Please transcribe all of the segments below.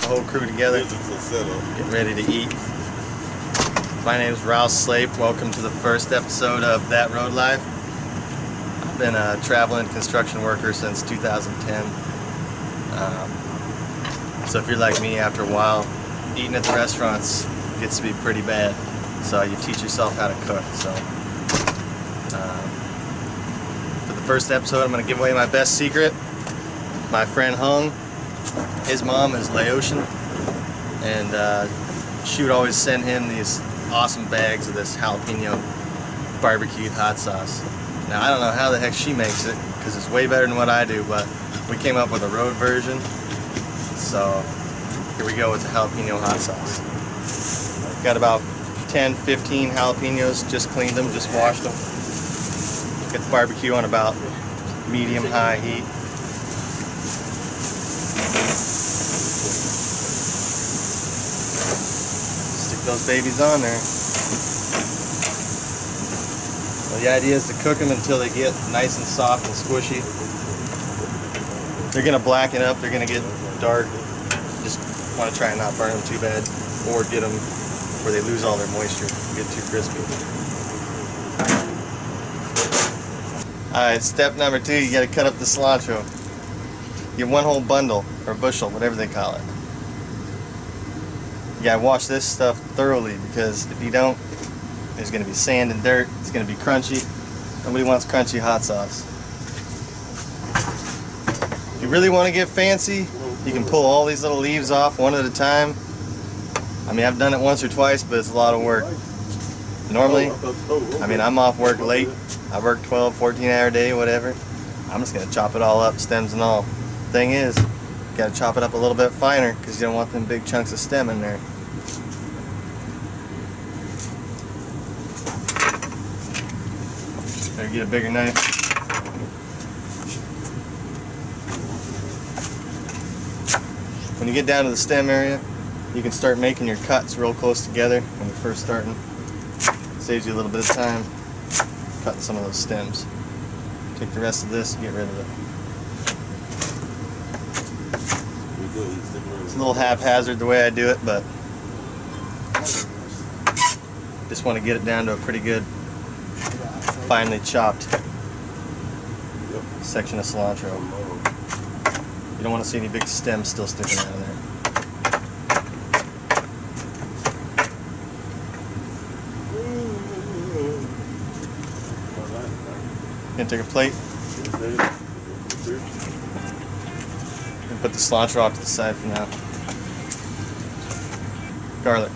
the whole crew together, getting ready to eat. My name is Rouse Slape. Welcome to the first episode of That Road Life. I've been a traveling construction worker since 2010. So if you're like me, after a while, eating at the restaurants gets to be pretty bad. So you teach yourself how to cook. So for the first episode, I'm going to give away my best secret. My friend Hung, his mom is Laotian, and she would always send him these awesome bags of this jalapeno barbecued hot sauce. Now I don't know how the heck she makes it, because it's way better than what I do, but we came up with a road version. So here we go with the jalapeno hot sauce. Got about 10-15 jalapenos, just cleaned them, just washed them. Get the barbecue on about medium-high heat. Stick those babies on there. So the idea is to cook them until they get nice and soft and squishy. They're going to blacken up, they're going to get dark. Just want to try and not burn them too bad, or get them where they lose all their moisture, get too crispy. Alright, step number 2, you got to cut up the cilantro. Get one whole bundle, or bushel, whatever they call it. You got to wash this stuff thoroughly, because if you don't, there's going to be sand and dirt, it's going to be crunchy. Nobody wants crunchy hot sauce. If you really want to get fancy, you can pull all these little leaves off one at a time. I mean, I've done it once or twice, but it's a lot of work. Normally, I mean, I'm off work late. I work 12, 14-hour day, whatever. I'm just going to chop it all up, stems and all. Thing is, you got to chop it up a little bit finer, because you don't want them big chunks of stem in there. Better get a bigger knife. When you get down to the stem area, you can start making your cuts real close together when you're first starting. It saves you a little bit of time cutting some of those stems. Take the rest of this and get rid of it. It's a little haphazard the way I do it, but just want to get it down to a pretty good, finely chopped section of cilantro. You don't want to see any big stems still sticking out of there. Gonna take a plate and put the cilantro off to the side for now. Garlic.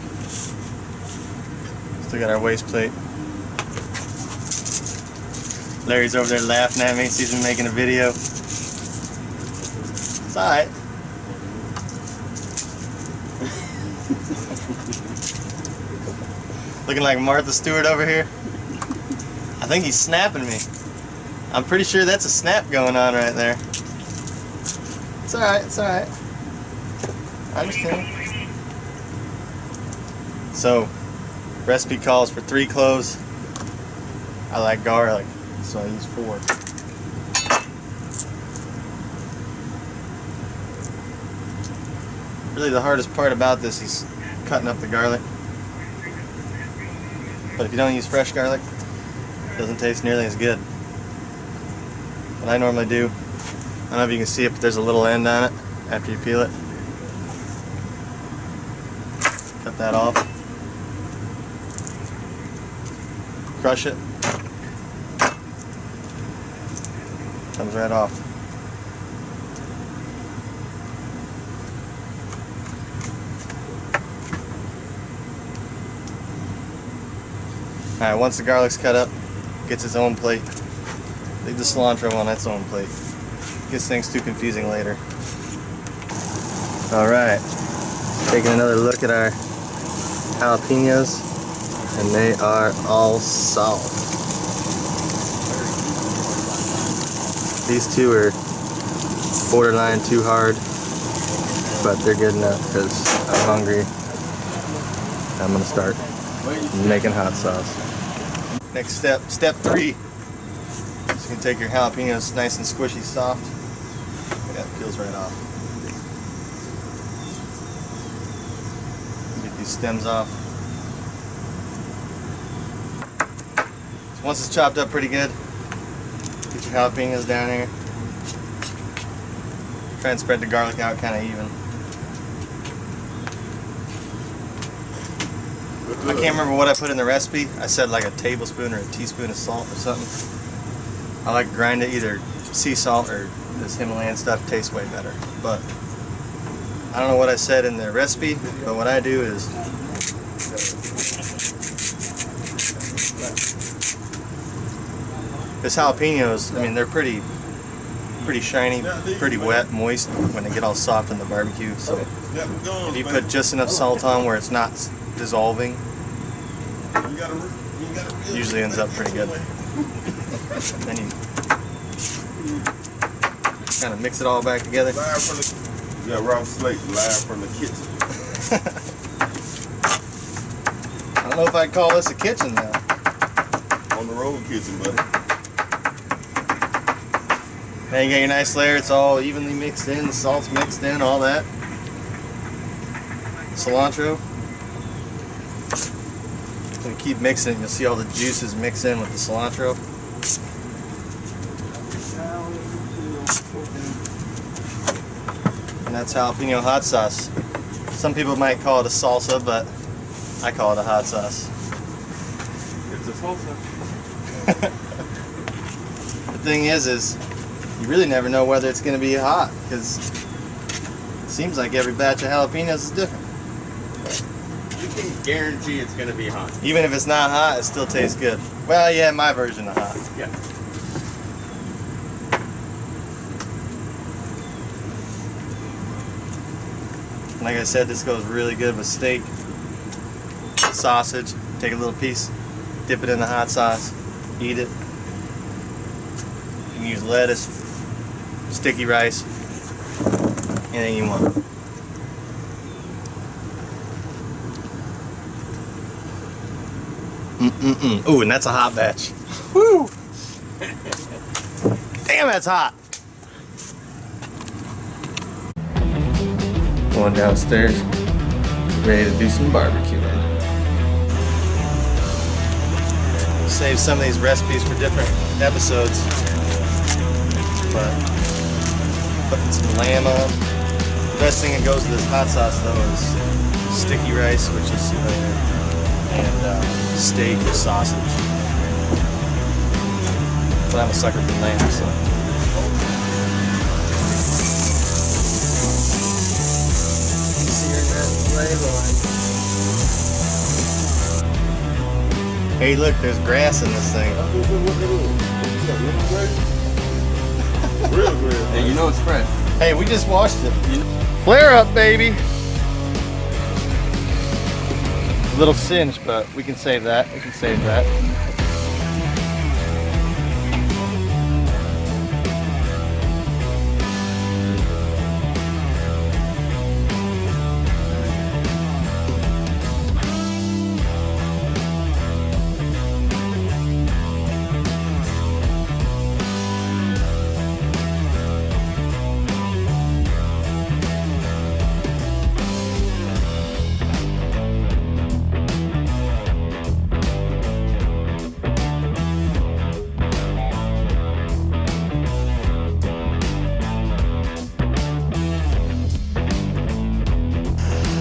Still got our waste plate. Larry's over there laughing at me. He's been making a video. It's alright. Looking like Martha Stewart over here. I think he's snapping me. I'm pretty sure that's a snap going on right there. It's alright, it's alright. I understand. So, recipe calls for 3 cloves. I like garlic, so I use 4. Really the hardest part about this is cutting up the garlic. But if you don't use fresh garlic, it doesn't taste nearly as good. What I normally do, I don't know if you can see it, but there's a little end on it after you peel it. Cut that off. Crush it. Comes right off. Alright, once the garlic's cut up, gets its own plate. Leave the cilantro on its own plate. Gets things too confusing later. Alright, taking another look at our jalapenos, and they are all soft. These two are borderline too hard, but they're good enough because I'm hungry. I'm going to start making hot sauce. Next step, step 3. Just gonna take your jalapenos nice and squishy soft. Yeah, it peels right off. these stems off. So once it's chopped up pretty good, get your jalapenos down here. Try and spread the garlic out kind of even. I can't remember what I put in the recipe. I said like a tablespoon or a teaspoon of salt or something. I like to grind it, either sea salt or this Himalayan stuff tastes way better. But I don't know what I said in the recipe, but what I do is this jalapenos, I mean, they're pretty shiny, pretty wet, moist when they get all soft in the barbecue. So if you put just enough salt on where it's not dissolving, usually ends up pretty good. Then you kind of mix it all back together. Yeah, Ralph Slate, live from the kitchen. I don't know if I'd call this a kitchen now. On the road kitchen, buddy. Now you got your nice layer, it's all evenly mixed in, the salt's mixed in, all that. Cilantro. Gonna keep mixing it, you'll see all the juices mix in with the cilantro. And that's jalapeno hot sauce. Some people might call it a salsa, but I call it a hot sauce. It's a salsa. The thing is you really never know whether it's going to be hot, because it seems like every batch of jalapenos is different. You can guarantee it's going to be hot. Even if it's not hot, it still tastes good. Well, yeah, my version of hot. Yeah. Like I said, this goes really good with steak, sausage. Take a little piece, dip it in the hot sauce, eat it. You can use lettuce, sticky rice, anything you want. Ooh, and that's a hot batch. Woo! Damn, that's hot. Going downstairs, ready to do some barbecuing. Save some of these recipes for different episodes, but putting some lamb on. The best thing that goes with this hot sauce though is sticky rice, which you see right there, and steak or sausage. But I'm a sucker for lamb, so. Hey, look, there's grass in this thing. Real good. Hey, you know it's fresh. Hey, we just washed it. Flare up, baby. A little singed, but we can save that. We can save that.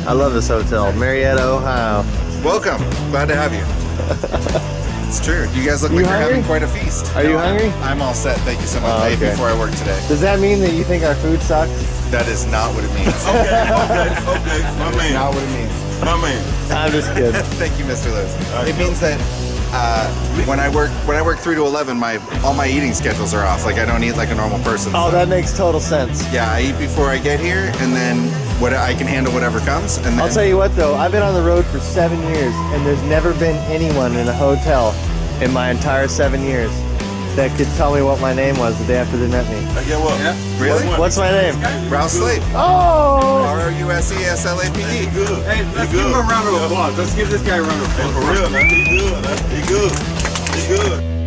I love this hotel, Marietta, Ohio. Welcome. Glad to have you. It's true. You guys look like you're having quite a feast. Are you hungry? I'm all set. Thank you so much. Oh, I ate okay. before I work today. Does that mean that you think our food sucks? That is not what it means. Okay. My man. Not what it means. My man. I'm just kidding. Thank you, Mr. Lewis. It means that when I work 3 to 11, all my eating schedules are off. Like I don't eat like a normal person. Oh, so. that makes total sense. Yeah, I eat before I get here, and then I can handle whatever comes. And then I'll tell you what though, I've been on the road for 7 years and there's never been anyone in a hotel in my entire 7 years that could tell me what my name was the day after they met me. I get what? Yeah. Really? What's my name? Ralph Slate. Oh! RUSESLAPE. Good. Hey, let's give him a round of applause. Let's give this guy a round of applause. For real, man. He good. He good. He good.